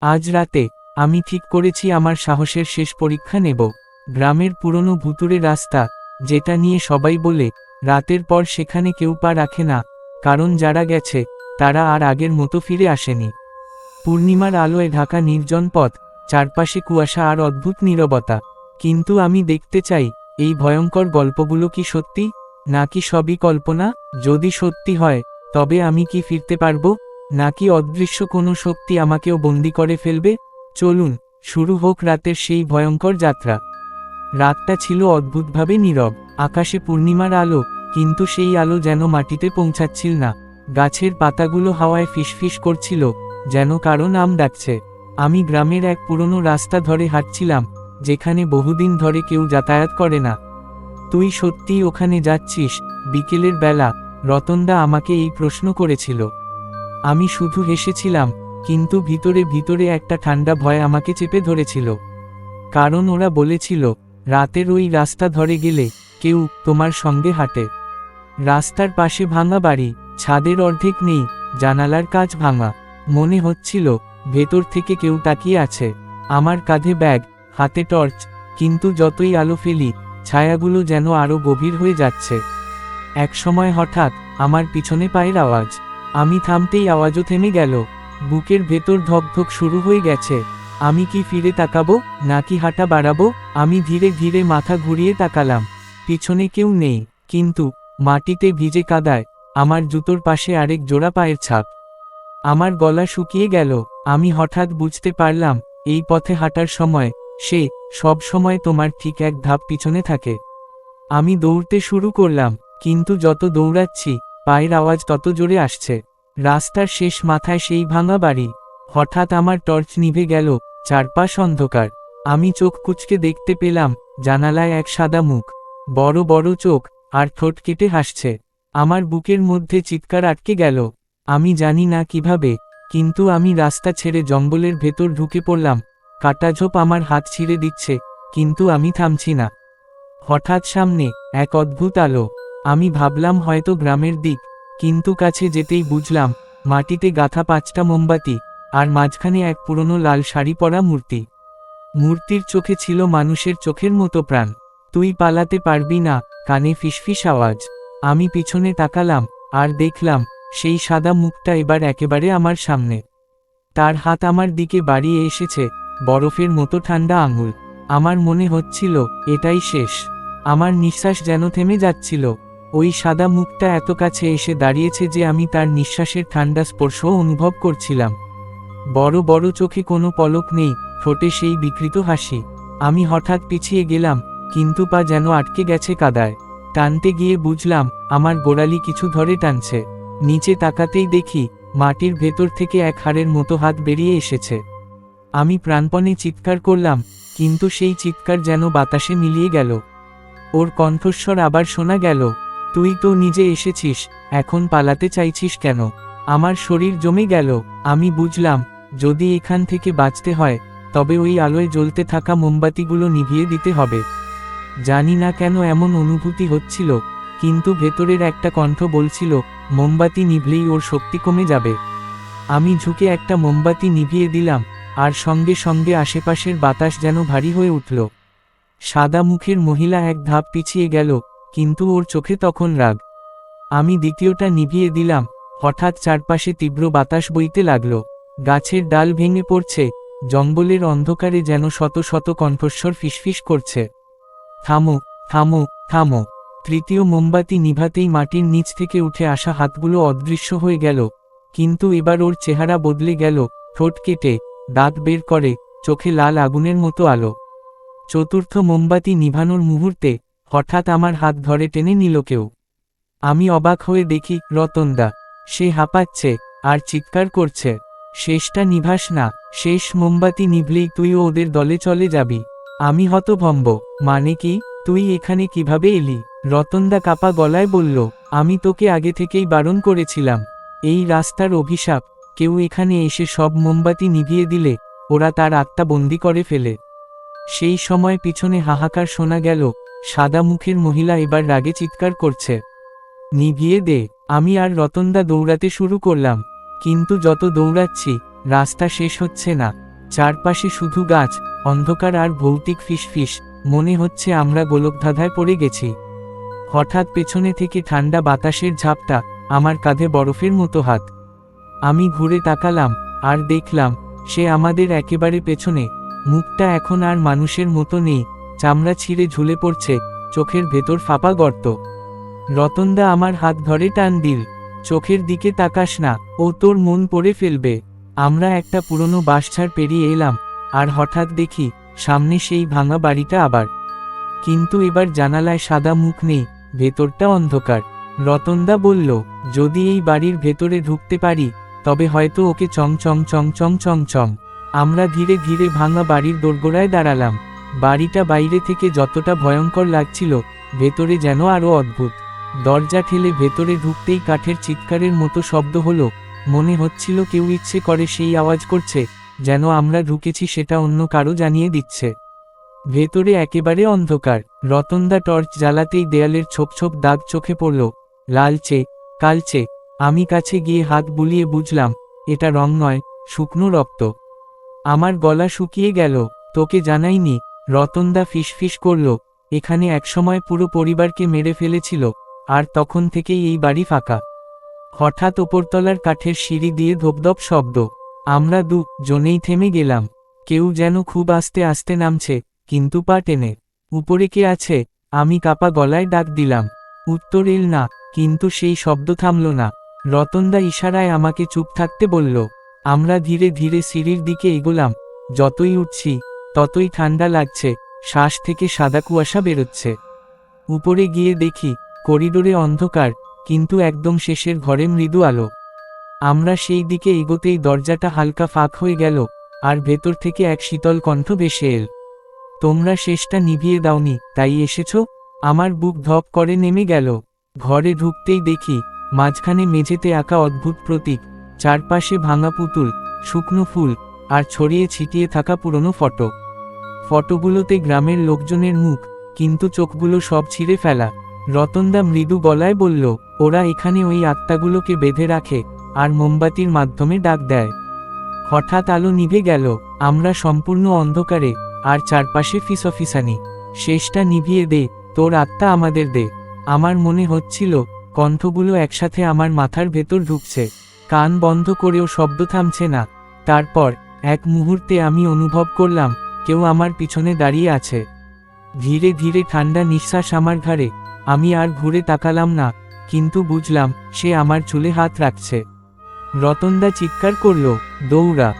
আজ রাতে আমি ঠিক করেছি আমার সাহসের শেষ পরীক্ষা নেব। গ্রামের পুরনো ভুতুড়ে রাস্তা, যেটা নিয়ে সবাই বলে রাতের পর সেখানে কেউ পা রাখে না, কারণ যারা গেছে তারা আর আগের মতো ফিরে আসেনি। পূর্ণিমার আলোয় ঢাকা নির্জন পথ, চারপাশে কুয়াশা আর অদ্ভুত নীরবতা। কিন্তু আমি দেখতে চাই, এই ভয়ঙ্কর গল্পগুলো কি সত্যি, নাকি সবই কল্পনা? যদি সত্যি হয়, তবে আমি কি ফিরতে পারবো, নাকি অদৃশ্য কোনো শক্তি আমাকেও বন্দি করে ফেলবে? চলুন, শুরু হোক রাতের সেই ভয়ঙ্কর যাত্রা। রাতটা ছিল অদ্ভুতভাবে নীরব। আকাশে পূর্ণিমার আলো, কিন্তু সেই আলো যেন মাটিতে পৌঁছাচ্ছিল না। গাছের পাতাগুলো হাওয়ায় ফিসফিস করছিল, যেন কারো নাম ডাকছে। আমি গ্রামের এক পুরনো রাস্তা ধরে হাঁটছিলাম, যেখানে বহুদিন ধরে কেউ যাতায়াত করে না। তুই সত্যিই ওখানে যাচ্ছিস? বিকেলের বেলা রতনদা আমাকে এই প্রশ্ন করেছিল। আমি শুধু হেসেছিলাম, কিন্তু ভিতরে ভিতরে একটা ঠান্ডা ভয় আমাকে চেপে ধরেছিল। কারণ ওরা বলেছিল, রাতের ওই রাস্তা ধরে গেলে কেউ তোমার সঙ্গে হাঁটে। রাস্তার পাশে ভাঙা বাড়ি, ছাদের অর্ধেক নেই, জানালার কাচ ভাঙা। মনে হচ্ছিল ভেতর থেকে কেউ তাকিয়ে আছে। আমার কাঁধে ব্যাগ, হাতে টর্চ, কিন্তু যতই আলো ফেলি, ছায়াগুলো যেন আরও গভীর হয়ে যাচ্ছে। একসময় হঠাৎ আমার পিছনে পায়ের আওয়াজ। আমি থামতেই আওয়াজও থেমে গেল। বুকের ভেতর ধকধক শুরু হয়ে গেছে। আমি কি ফিরে তাকাবো, নাকি হাঁটা বাড়াবো? আমি ধীরে ধীরে মাথা ঘুরিয়ে তাকালাম। পিছনে কেউ নেই, কিন্তু মাটিতে ভিজে কাদায় আমার জুতোর পাশে আরেক জোড়া পায়ের ছাপ। আমার গলা শুকিয়ে গেল। আমি হঠাৎ বুঝতে পারলাম, এই পথে হাঁটার সময় সে সব সময় তোমার ঠিক এক ধাপ পিছনে থাকে। আমি দৌড়তে শুরু করলাম, কিন্তু যত দৌড়াচ্ছি পায়ের আওয়াজ তত জোরে আসছে। রাস্তার শেষ মাথায় সেই ভাঙা বাড়ি। হঠাৎ আমার টর্চ নিভে গেল, চারপাশ অন্ধকার। আমি চোখ কুঁচকে দেখতে পেলাম, জানালায় এক সাদা মুখ, বড় বড় চোখ, আর ঠোঁট কেটে হাসছে। আমার বুকের মধ্যে চিৎকার আটকে গেল। আমি জানি না কিভাবে, কিন্তু আমি রাস্তা ছেড়ে জঙ্গলের ভেতর ঢুকে পড়লাম। কাঁটাঝোপ আমার হাত ছিঁড়ে দিচ্ছে, কিন্তু আমি থামছি না। হঠাৎ সামনে এক অদ্ভুত আলো। আমি ভাবলাম হয়তো গ্রামের দিক, কিন্তু কাছে যেতেই বুঝলাম মাটিতে গাঁথা 5টা মোমবাতি, আর মাঝখানে এক পুরনো লাল শাড়ি পরা মূর্তি। মূর্তির চোখে ছিল মানুষের চোখের মতো প্রাণ। তুই পালাতে পারবি না, কানে ফিসফিস আওয়াজ। আমি পিছনে তাকালাম, আর দেখলাম সেই সাদা মুখটা এবার একেবারে আমার সামনে। তার হাত আমার দিকে বাড়িয়ে এসেছে, বরফের মতো ঠান্ডা আঙুল। আমার মনে হচ্ছিল এটাই শেষ। আমার নিঃশ্বাস যেন থেমে যাচ্ছিল। ওই সাদা মুখটা এত কাছে এসে দাঁড়িয়েছে যে আমি তার নিঃশ্বাসের ঠান্ডা স্পর্শও অনুভব করছিলাম। বড় বড় চোখে কোনো পলক নেই, ঠোঁটে সেই বিকৃত হাসি। আমি হঠাৎ পিছিয়ে গেলাম, কিন্তু পা যেন আটকে গেছে কাদায়। টানতে গিয়ে বুঝলাম আমার গোড়ালি কিছু ধরে টানছে। নিচে তাকাতেই দেখি মাটির ভেতর থেকে এক হাড়ের মতো হাত বেরিয়ে এসেছে। আমি প্রাণপণে চিৎকার করলাম, কিন্তু সেই চিৎকার যেন বাতাসে মিলিয়ে গেল। ওর কণ্ঠস্বর আবার শোনা গেল, তুই তো নিজে এসেছিস, এখন পালাতে চাইছিস কেন? আমার শরীর জমে গেল। আমি বুঝলাম, যদি এখান থেকে বাঁচতে হয়, তবে ওই আলোয় জ্বলতে থাকা মোমবাতিগুলো নিভিয়ে দিতে হবে। জানি না কেন এমন অনুভূতি হচ্ছিল, কিন্তু ভেতরের একটা কণ্ঠ বলছিল, মোমবাতি নিভলেই ওর শক্তি কমে যাবে। আমি ঝুঁকে একটা মোমবাতি নিভিয়ে দিলাম, আর সঙ্গে সঙ্গে আশেপাশের বাতাস যেন ভারী হয়ে উঠল। সাদা মুখের মহিলা এক ধাপ পিছিয়ে গেল, কিন্তু ওর চোখে তখন রাগ। আমি দ্বিতীয়টা নিভিয়ে দিলাম। হঠাৎ চারপাশে তীব্র বাতাস বইতে লাগল। গাছের ডাল ভেঙে পড়ছে, জঙ্গলের অন্ধকারে যেন শত শত কণ্ঠস্বর ফিসফিস করছে, থামো, থামো, থামো। তৃতীয় মোমবাতি নিভাতেই মাটির নিচ থেকে উঠে আসা হাতগুলো অদৃশ্য হয়ে গেল, কিন্তু এবার ওর চেহারা বদলে গেল। ঠোঁট কেটে, দাঁত বের করে, চোখে লাল আগুনের মতো আলো। চতুর্থ মোমবাতি নিভানোর মুহূর্তে হঠাৎ আমার হাত ধরে টেনে নিল কেউ। আমি অবাক হয়ে দেখি রতনদা। সে হাঁপাচ্ছে, আর চিৎকার করছে, শেষটা নিভাস না, শেষ মোমবাতি নিভলেই তুইও ওদের দলে চলে যাবি। আমি হতভম্ব, মানে কি? তুই এখানে কিভাবে এলি? রতনদা কাপা গলায় বলল, আমি তোকে আগে থেকেই বারণ করেছিলাম। এই রাস্তার অভিশাপ, কেউ এখানে এসে সব মোমবাতি নিভিয়ে দিলে ওরা তার আত্মা বন্দি করে ফেলে। সেই সময় পিছনে হাহাকার শোনা গেল, সাদা মুখের মহিলা এবার রাগে চিৎকার করছে, নিভিয়ে দে। আমি আর রতনদা দৌড়াতে শুরু করলাম, কিন্তু যত দৌড়াচ্ছি রাস্তা শেষ হচ্ছে না। চারপাশে শুধু গাছ, অন্ধকার আর ভৌতিক ফিসফিস। মনে হচ্ছে আমরা গোলকধাঁধায় পড়ে গেছি। হঠাৎ পেছনে থেকে ঠান্ডা বাতাসের ঝাপটা, আমার কাঁধে বরফের মতো হাত। আমি ঘুরে তাকালাম, আর দেখলাম সে আমাদের একেবারে পেছনে। মুখটা এখন আর মানুষের মতো নেই, চামড়া ছিঁড়ে ঝুলে পড়ছে, চোখের ভেতর ফাঁপা গর্ত। রতনদা আমার হাত ধরে টান দিল। চোখের দিকে তাকাস না, ও তোর মন পড়ে ফেলবে। আমরা একটা পুরনো বাঁশঝাড় পেরিয়ে এলাম, আর হঠাৎ দেখি সামনে সেই ভাঙা বাড়িটা আবার। কিন্তু এবার জানালায় সাদা মুখ নেই, ভেতরটা অন্ধকার। রতনদা বলল, যদি এই বাড়ির ভেতরে ঢুকতে পারি, তবে হয়তো ওকে চং চং চং চং চং চং। আমরা ধীরে ধীরে ভাঙা বাড়ির দোরগোড়ায় দাঁড়ালাম। বাড়িটা বাইরে থেকে যতটা ভয়ঙ্কর লাগছিল, ভেতরে যেন আরও অদ্ভুত। দরজা ঠেলে ভেতরে ঢুকতেই কাঠের চিৎকারের মতো শব্দ হলো। মনে হচ্ছিল কেউ ইচ্ছে করে সেই আওয়াজ করছে, যেন আমরা ঢুকেছি সেটা অন্য কারো জানিয়ে দিচ্ছে। ভেতরে একেবারে অন্ধকার। রতনদা টর্চ জ্বালাতেই দেয়ালের ছোপ ছোপ দাগ চোখে পড়ল, লালচে, কালচে। আমি কাছে গিয়ে হাত বুলিয়ে বুঝলাম, এটা রং নয়, শুকনো রক্ত। আমার গলা শুকিয়ে গেল। তোকে জানাইনি? রতনদা ফিসফিস করল, এখানে একসময় পুরো পরিবারকে মেরে ফেলেছিল, আর তখন থেকেই এই বাড়ি ফাঁকা। হঠাৎ ওপরতলার কাঠের সিঁড়ি দিয়ে ধপধপ শব্দ। আমরা জনেই থেমে গেলাম। কেউ যেন খুব আস্তে আস্তে নামছে, কিন্তু পা টেনে। উপরে কে আছে? আমি কাপা গলায় ডাক দিলাম। উত্তর এল না, কিন্তু সেই শব্দ থামল না। রতনদা ইশারায় আমাকে চুপ থাকতে বলল। আমরা ধীরে ধীরে সিঁড়ির দিকে এগোলাম। যতই উঠছি, ততই ঠান্ডা লাগছে, শ্বাস থেকে সাদা কুয়াশা বেরোচ্ছে। উপরে গিয়ে দেখি, করিডোরে অন্ধকার, কিন্তু একদম শেষের ঘরে মৃদু আলো। আমরা সেই দিকে এগোতেই দরজাটা হালকা ফাঁক হয়ে গেল, আর ভেতর থেকে এক শীতল কণ্ঠ ভেসে এল। তোমরা শেষটা নিভিয়ে দাওনি, তাই এসেছ? আমার বুক ধপ করে নেমে গেল। ঘরে ঢুকতেই দেখি, মাঝখানে মেঝেতে আঁকা অদ্ভুত প্রতীক, চারপাশে ভাঙা পুতুল, শুকনো ফুল, আর ছড়িয়ে ছিটিয়ে থাকা পুরনো ফটো। ফটোগুলোতে গ্রামের লোকজনের মুখ, কিন্তু চোখগুলো সব ছিঁড়ে ফেলা। রতনদা মৃদু গলায় বলল, ওরা এখানে ওই আত্মাগুলোকে বেঁধে রাখে, আর মোমবাতির মাধ্যমে ডাক দেয়। হঠাৎ আলো নিভে গেল। আমরা সম্পূর্ণ অন্ধকারে, আর চারপাশে ফিসফিসানি। শেষটা নিভিয়ে দে, তোর আত্মা আমাদের দে। আমার মনে হচ্ছিল, কণ্ঠগুলো একসাথে আমার মাথার ভেতর ঢুকছে। কান বন্ধ করেও শব্দ থামছে না। তারপর এক মুহূর্তে আমি অনুভব করলাম, কেউ আমার পিছনে দাঁড়িয়ে আছে। ধীরে ধীরে ঠান্ডা নিঃশ্বাস আমার ঘাড়ে। আমি আর ঘুরে তাকালাম না, কিন্তু বুঝলাম সে আমার চুলে হাত রাখছে। রতনদা চিৎকার করল, দৌড়া।